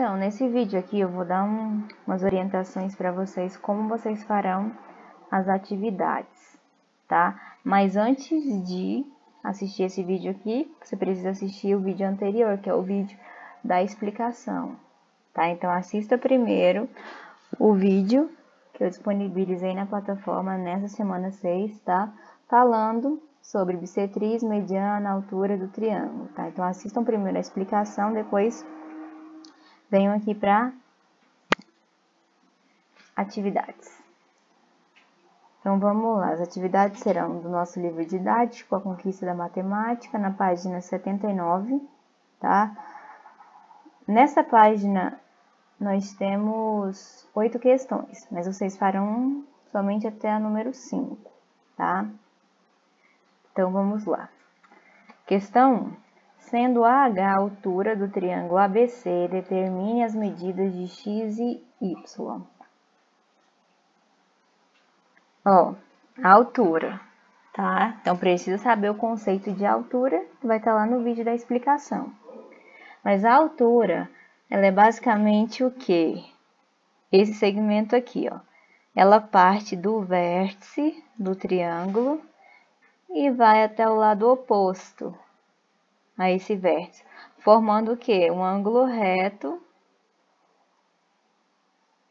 Então, nesse vídeo aqui eu vou dar umas orientações para vocês como vocês farão as atividades, tá? Mas antes de assistir esse vídeo aqui, você precisa assistir o vídeo anterior, que é o vídeo da explicação, tá? Então, assista primeiro o vídeo que eu disponibilizei na plataforma nessa semana 6, tá? Falando sobre bissetriz, mediana, altura do triângulo, tá? Então, assistam primeiro a explicação, depois venho aqui para atividades. Então, vamos lá. As atividades serão do nosso livro didático, A Conquista da Matemática, na página 79, tá? Nessa página, nós temos 8 questões, mas vocês farão somente até a número 5, tá? Então, vamos lá. Questão 1. Sendo AH a altura do triângulo ABC, determine as medidas de x e y. Ó, a altura, tá? Então, precisa saber o conceito de altura, que vai estar lá no vídeo da explicação. Mas a altura, ela é basicamente o quê? Esse segmento aqui, ó. Ela parte do vértice do triângulo e vai até o lado oposto a esse vértice, formando o quê? Um ângulo reto,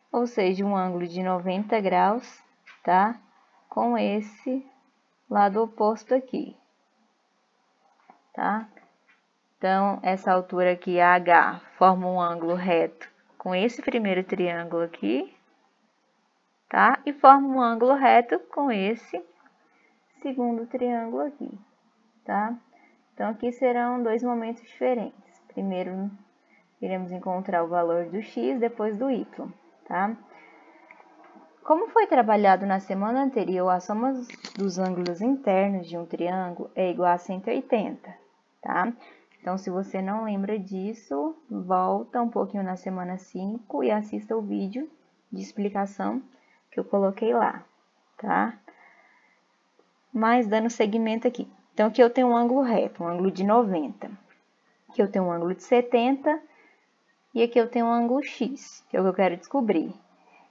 ou seja, um ângulo de 90 graus, tá? Com esse lado oposto aqui, tá? Então, essa altura aqui, AH, forma um ângulo reto com esse primeiro triângulo aqui, tá? E forma um ângulo reto com esse segundo triângulo aqui, tá? Então, aqui serão dois momentos diferentes. Primeiro, iremos encontrar o valor do x, depois do y, tá? Como foi trabalhado na semana anterior, a soma dos ângulos internos de um triângulo é igual a 180, tá? Então, se você não lembra disso, volta um pouquinho na semana 5 e assista o vídeo de explicação que eu coloquei lá, tá? Mas, dando seguimento aqui. Então, aqui eu tenho um ângulo reto, um ângulo de 90. Aqui eu tenho um ângulo de 70 e aqui eu tenho um ângulo x, que é o que eu quero descobrir.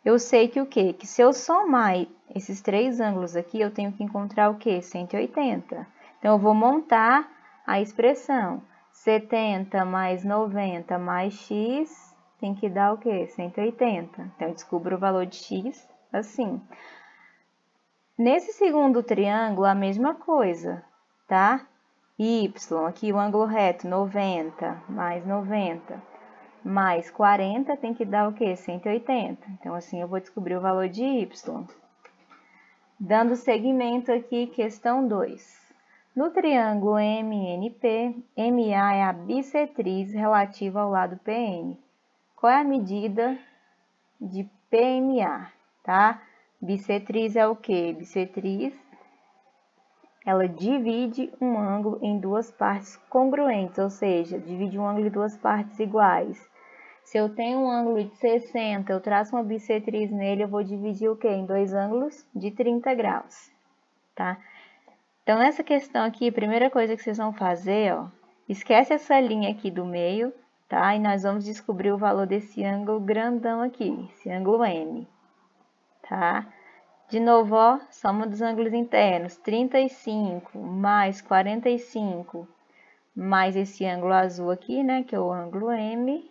Eu sei que o quê? Que se eu somar esses três ângulos aqui, eu tenho que encontrar o quê? 180. Então, eu vou montar a expressão 70 mais 90 mais x tem que dar o quê? 180. Então, eu descubro o valor de x assim. Nesse segundo triângulo, a mesma coisa, tá? Y, aqui o ângulo reto, 90 mais 90 mais 40 tem que dar o quê? 180. Então, assim, eu vou descobrir o valor de y. Dando seguimento aqui, questão 2. No triângulo MNP, MA é a bissetriz relativa ao lado PN. Qual é a medida de PMA, tá? Bissetriz é o quê? Bissetriz, ela divide um ângulo em duas partes congruentes, ou seja, divide um ângulo em duas partes iguais. Se eu tenho um ângulo de 60, eu traço uma bissetriz nele, eu vou dividir o quê? Em dois ângulos de 30 graus, tá? Então, nessa questão aqui, a primeira coisa que vocês vão fazer, ó, esquece essa linha aqui do meio, tá? E nós vamos descobrir o valor desse ângulo grandão aqui, esse ângulo M, tá? De novo, ó, soma dos ângulos internos, 35 mais 45, mais esse ângulo azul aqui, né, que é o ângulo M,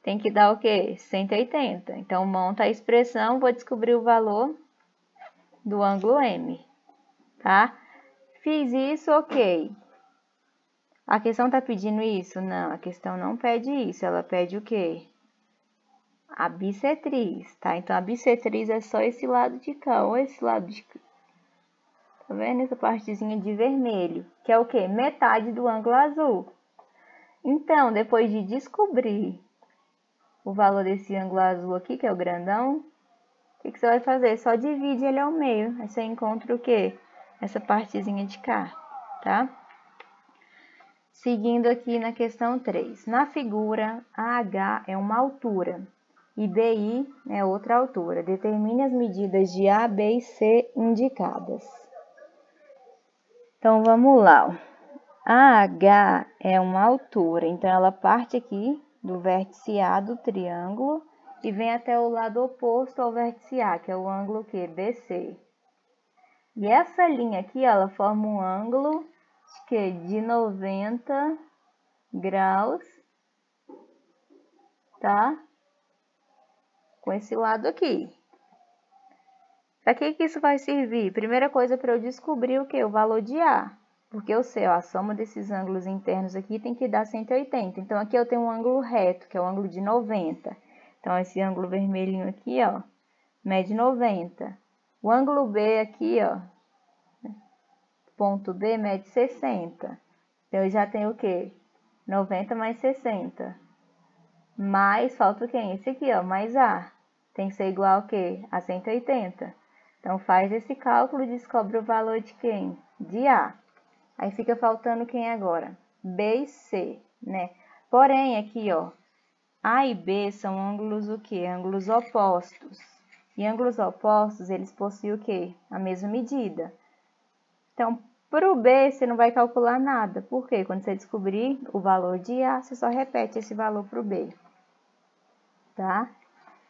tem que dar o quê? 180. Então, monta a expressão, vou descobrir o valor do ângulo M, tá? Fiz isso, ok. A questão tá pedindo isso? Não, a questão não pede isso, ela pede o quê? A bissetriz, tá? Então, a bissetriz é só esse lado de cá, ou esse lado de cá. Tá vendo essa partezinha de vermelho? Que é o quê? Metade do ângulo azul. Então, depois de descobrir o valor desse ângulo azul aqui, que é o grandão, o que você vai fazer? Só divide ele ao meio. Aí você encontra o quê? Essa partezinha de cá, tá? Seguindo aqui na questão 3. Na figura, AH é uma altura e BI é outra altura. Determine as medidas de A, B e C indicadas. Então, vamos lá. AH é uma altura, então ela parte aqui do vértice A do triângulo e vem até o lado oposto ao vértice A, que é o ângulo que? BC. E essa linha aqui, ela forma um ângulo de 90 graus, tá? Com esse lado aqui. Para que isso vai servir? Primeira coisa, para eu descobrir o que? O valor de A. Porque eu sei, ó, a soma desses ângulos internos aqui tem que dar 180. Então, aqui eu tenho um ângulo reto, que é o ângulo de 90. Então, esse ângulo vermelhinho aqui, ó, mede 90. O ângulo B aqui, ó, ponto B, mede 60. Então, eu já tenho o quê? 90 mais 60. Mais, falta quem? Esse aqui, ó, mais A. Tem que ser igual ao quê? A 180. Então, faz esse cálculo e descobre o valor de quem? De A. Aí fica faltando quem agora? B e C, né? Porém, aqui, ó, A e B são ângulos o quê? Ângulos opostos. E ângulos opostos, eles possuem o quê? A mesma medida. Então, para o B, você não vai calcular nada. Por quê? Quando você descobrir o valor de A, você só repete esse valor para o B. Tá?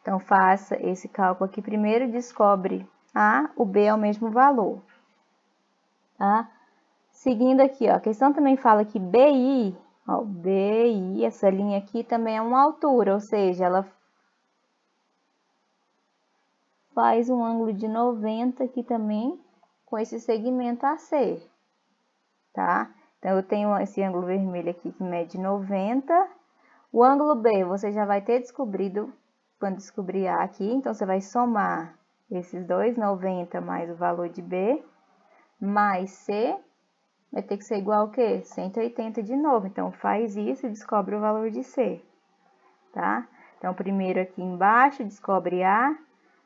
Então, faça esse cálculo aqui primeiro, descobre A, o B é o mesmo valor. Tá? Seguindo aqui, ó, a questão também fala que BI, ó, BI, essa linha aqui também é uma altura, ou seja, ela faz um ângulo de 90 aqui também, com esse segmento AC, tá? Então, eu tenho esse ângulo vermelho aqui que mede 90. O ângulo B, você já vai ter descobrido quando descobrir A aqui, então você vai somar esses dois, 90 mais o valor de B, mais C, vai ter que ser igual ao quê? 180 de novo. Então, faz isso e descobre o valor de C, tá? Então, primeiro aqui embaixo, descobre A,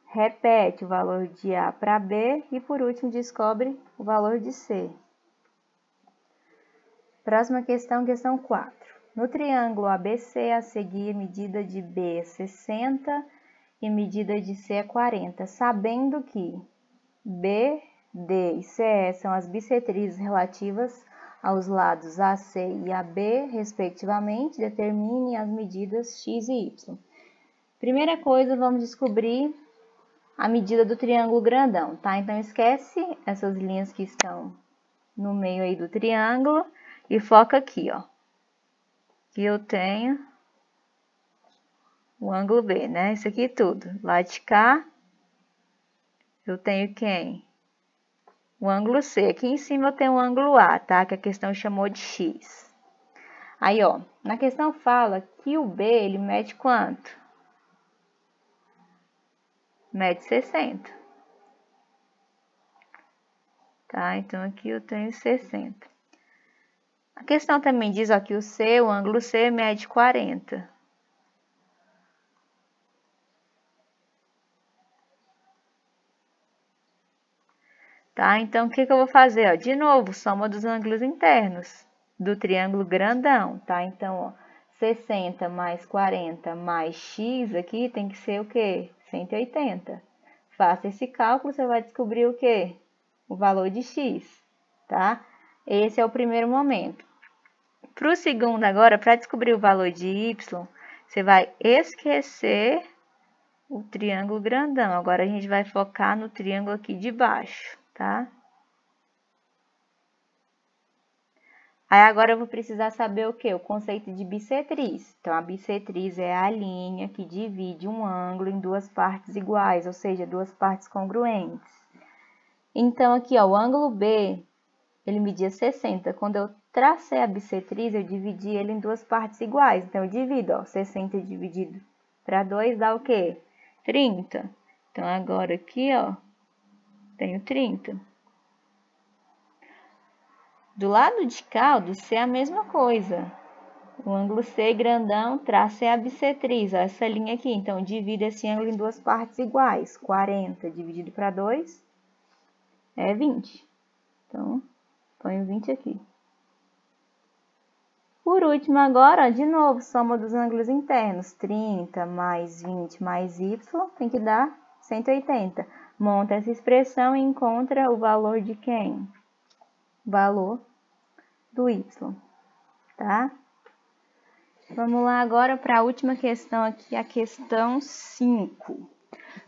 repete o valor de A para B e, por último, descobre o valor de C. Próxima questão, questão 4. No triângulo ABC, a seguir, medida de B é 60 e medida de C é 40, sabendo que B, D e CE são as bissetrizes relativas aos lados AC e AB, respectivamente, determine as medidas X e Y. Primeira coisa, vamos descobrir a medida do triângulo grandão, tá? Então, esquece essas linhas que estão no meio aí do triângulo e foca aqui, ó. Aqui eu tenho o ângulo B, né? Isso aqui tudo. Lá de cá, eu tenho quem? O ângulo C. Aqui em cima eu tenho o ângulo A, tá? Que a questão chamou de X. Aí, ó, na questão fala que o B, ele mede quanto? Mede 60. Tá? Então, aqui eu tenho 60. A questão também diz, ó, que o C, o ângulo C, mede 40. Tá? Então, o que eu vou fazer? Ó? De novo, soma dos ângulos internos do triângulo grandão, tá? Então, ó, 60 mais 40 mais x aqui tem que ser o quê? 180. Faça esse cálculo, você vai descobrir o quê? O valor de x, tá? Esse é o primeiro momento. Para o segundo agora, para descobrir o valor de y, você vai esquecer o triângulo grandão. Agora, a gente vai focar no triângulo aqui de baixo, tá? Aí, agora eu vou precisar saber o quê? O conceito de bissetriz. Então, a bissetriz é a linha que divide um ângulo em duas partes iguais, ou seja, duas partes congruentes. Então, aqui, ó, o ângulo B, ele media 60. Quando eu tracei a bissetriz, eu dividi ele em duas partes iguais. Então, eu divido, ó, 60 dividido para 2 dá o quê? 30. Então, agora aqui, ó, tenho 30. Do lado de cá, do C é a mesma coisa. O ângulo C grandão, traça é a bissetriz, ó, essa linha aqui. Então, divido esse ângulo em duas partes iguais. 40 dividido para 2 é 20. Então, ponho 20 aqui. Por último, agora, ó, de novo, soma dos ângulos internos. 30 mais 20 mais y tem que dar 180. Monta essa expressão e encontra o valor de quem? Valor do y, tá? Vamos lá agora para a última questão aqui, a questão 5.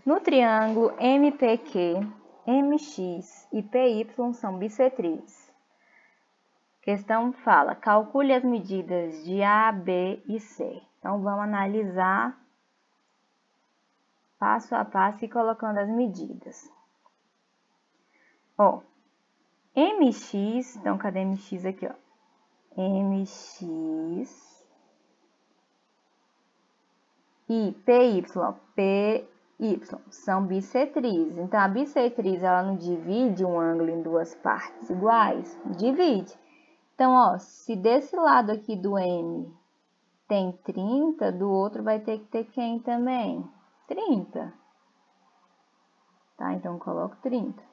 No triângulo MPQ, MX e PY são bissetrizes. A questão fala, calcule as medidas de A, B e C. Então, vamos analisar passo a passo e colocando as medidas. Ó, MX, então, cadê MX aqui, ó? MX e PY são bissetrizes. Então, a bissetriz, ela não divide um ângulo em duas partes iguais? Divide. Então, ó, se desse lado aqui do M tem 30, do outro vai ter que ter quem também? 30. Tá? Então, coloco 30.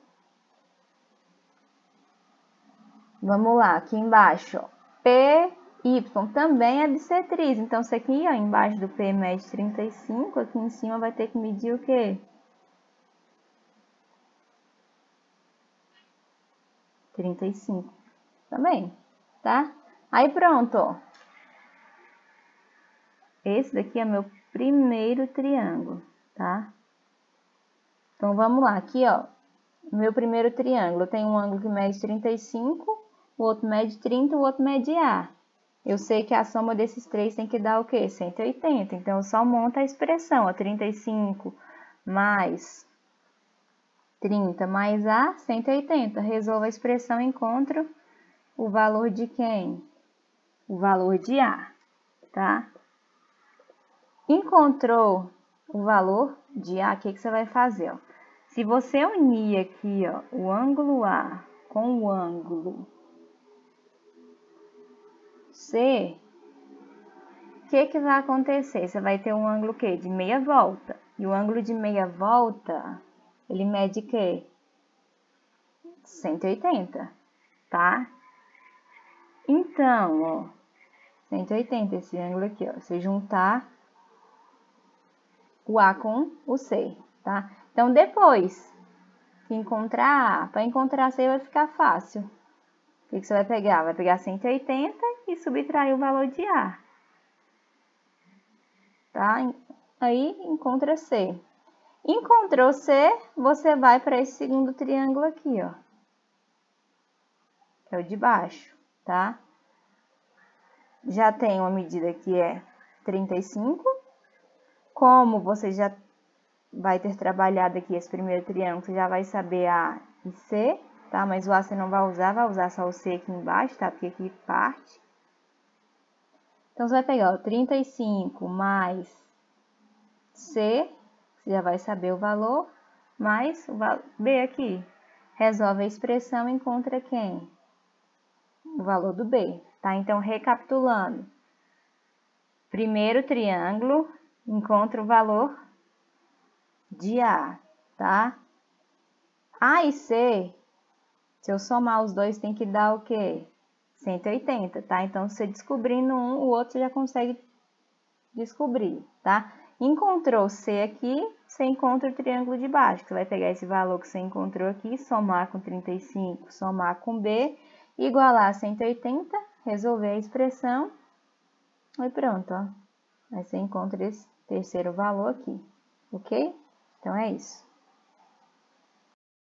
Vamos lá, aqui embaixo, ó, PY também é bissetriz. Então, isso aqui, ó, embaixo do P mede 35, aqui em cima vai ter que medir o quê? 35 também, tá? Aí, pronto, ó. Esse daqui é meu primeiro triângulo, tá? Então, vamos lá. Aqui, ó, meu primeiro triângulo. Tem um ângulo que mede 35, o outro mede 30, o outro mede A. Eu sei que a soma desses três tem que dar o quê? 180. Então, eu só monto a expressão, ó, 35 mais 30 mais A, 180. Resolvo a expressão e encontro o valor de quem? O valor de A, tá? Encontrou o valor de A, o que você vai fazer? Ó? Se você unir aqui, ó, o ângulo A com o ângulo C, o que vai acontecer? Você vai ter um ângulo o quê? De meia volta. E o ângulo de meia volta, ele mede o quê? 180, tá? Então, ó, 180 esse ângulo aqui, ó. Você juntar o A com o C, tá? Então, depois que encontrar A, para encontrar C vai ficar fácil. O que você vai pegar? Vai pegar 180 e subtrair o valor de A. Tá? Aí, encontra C. Encontrou C, você vai para esse segundo triângulo aqui, ó. Que é o de baixo, tá? Já tem uma medida que é 35. Como você já vai ter trabalhado aqui esse primeiro triângulo, você já vai saber A e C, tá? Mas o A você não vai usar só o C aqui embaixo, tá? Porque aqui parte. Então, você vai pegar o 35 mais C, você já vai saber o valor, mais o B aqui. Resolve a expressão e encontra quem? O valor do B, tá? Então, recapitulando. Primeiro triângulo, encontra o valor de A, tá? A e C, se eu somar os dois, tem que dar o quê? 180, tá? Então, você descobrindo um, o outro você já consegue descobrir, tá? Encontrou C aqui, você encontra o triângulo de baixo. Você vai pegar esse valor que você encontrou aqui, somar com 35, somar com B, igualar a 180, resolver a expressão e pronto, ó. Aí você encontra esse terceiro valor aqui, ok? Então, é isso.